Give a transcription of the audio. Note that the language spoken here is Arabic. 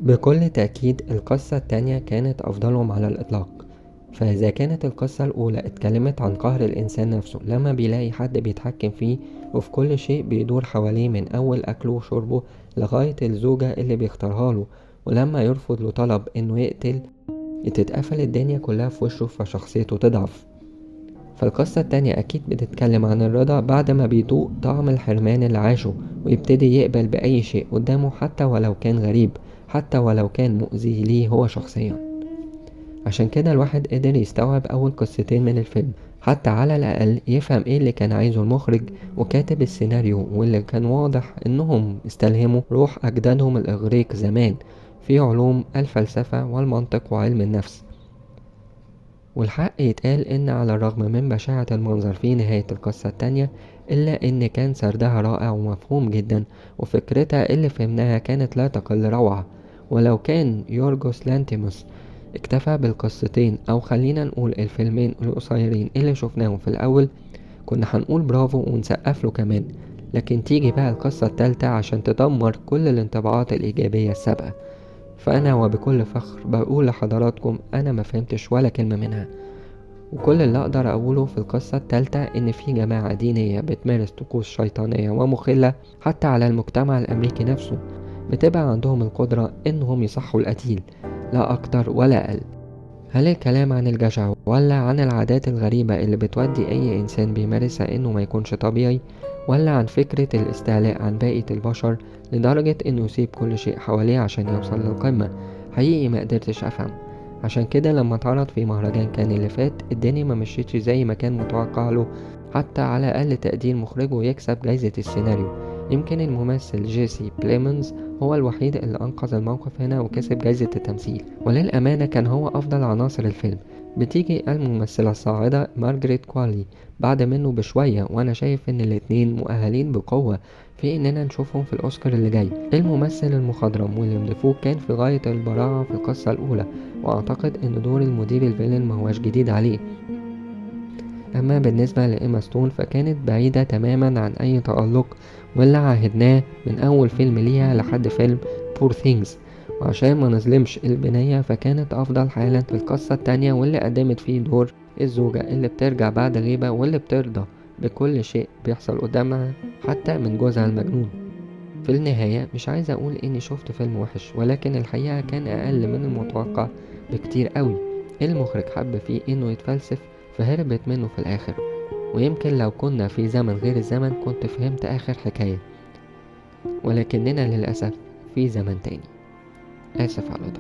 بكل تأكيد القصة التانية كانت أفضلهم على الإطلاق. فإذا كانت القصة الأولى اتكلمت عن قهر الإنسان نفسه لما بيلاقي حد بيتحكم فيه وفي كل شيء بيدور حواليه من أول أكله وشربه لغاية الزوجة اللي بيختارها له، ولما يرفض له طلب إنه يقتل تتقفل الدنيا كلها في وشه فشخصيته تضعف. فالقصة التانية أكيد بتتكلم عن الرضا بعد ما بيدوق طعم الحرمان اللي عاشه ويبتدي يقبل بأي شيء قدامه حتى ولو كان غريب، حتى ولو كان مؤذي ليه هو شخصيا. عشان كده الواحد قدر يستوعب أول قصتين من الفيلم، حتى على الأقل يفهم ايه اللي كان عايزه المخرج وكاتب السيناريو، واللي كان واضح انهم استلهموا روح أجدادهم الإغريق زمان في علوم الفلسفة والمنطق وعلم النفس. والحق يتقال ان على الرغم من بشاعة المنظر في نهاية القصة التانية الا ان كان سردها رائع ومفهوم جدا، وفكرتها اللي فهمناها كانت لا تقل روعة. ولو كان يورجوس لانتيموس اكتفى بالقصتين او خلينا نقول الفيلمين القصيرين اللي شفناهم في الاول كنا هنقول برافو ونسقف له كمان. لكن تيجي بقى القصة التالتة عشان تدمر كل الانطباعات الإيجابية السابقة. فأنا وبكل فخر بقول لحضراتكم أنا ما فهمتش ولا كلمة منها. وكل اللي أقدر أقوله في القصة التالتة إن في جماعة دينية بتمارس طقوس شيطانية ومخلة حتى على المجتمع الأمريكي نفسه، بتبقى عندهم القدرة إنهم يصحوا القتيل، لا أكتر ولا أقل. هل الكلام عن الجشع ولا عن العادات الغريبة اللي بتودي أي إنسان بيمارسها إنه ما يكونش طبيعي، ولا عن فكرة الاستعلاء عن بقية البشر لدرجة إنه يسيب كل شيء حواليه عشان يوصل للقمة؟ حقيقي ما قدرتش أفهم. عشان كده لما اتعرض في مهرجان كان اللي فات الدنيا ما مشيتش زي ما كان متوقع له، حتى على أقل تقدير مخرجه يكسب جايزة السيناريو. يمكن الممثل جيسي بليمنز هو الوحيد اللي أنقذ الموقف هنا وكسب جايزة التمثيل، وللأمانة كان هو أفضل عناصر الفيلم. بتيجي الممثلة الصاعدة مارجريت كوالي بعد منه بشوية، وأنا شايف إن الاتنين مؤهلين بقوة في إننا نشوفهم في الأوسكار اللي جاي. الممثل المخضرم ويليام ديفو كان في غاية البراعة في القصة الأولى، وأعتقد إن دور المدير الفيلن مهوش جديد عليه. أما بالنسبة لإيما ستون فكانت بعيدة تماما عن أي تألق، واللي عاهدناه من أول فيلم ليها لحد فيلم بور ثينجز. وعشان ما نظلمش البنية فكانت أفضل حالا في القصة التانية، واللي قدمت فيه دور الزوجة اللي بترجع بعد غيبة واللي بترضى بكل شيء بيحصل قدامها حتى من جوزها المجنون. في النهاية مش عايز أقول إني شفت فيلم وحش، ولكن الحقيقة كان أقل من المتوقع بكتير قوي. المخرج حب فيه إنه يتفلسف فهربت منه في الآخر. ويمكن لو كنا في زمن غير الزمن كنت فهمت آخر حكاية، ولكننا للأسف في زمن تاني. آسف على ده.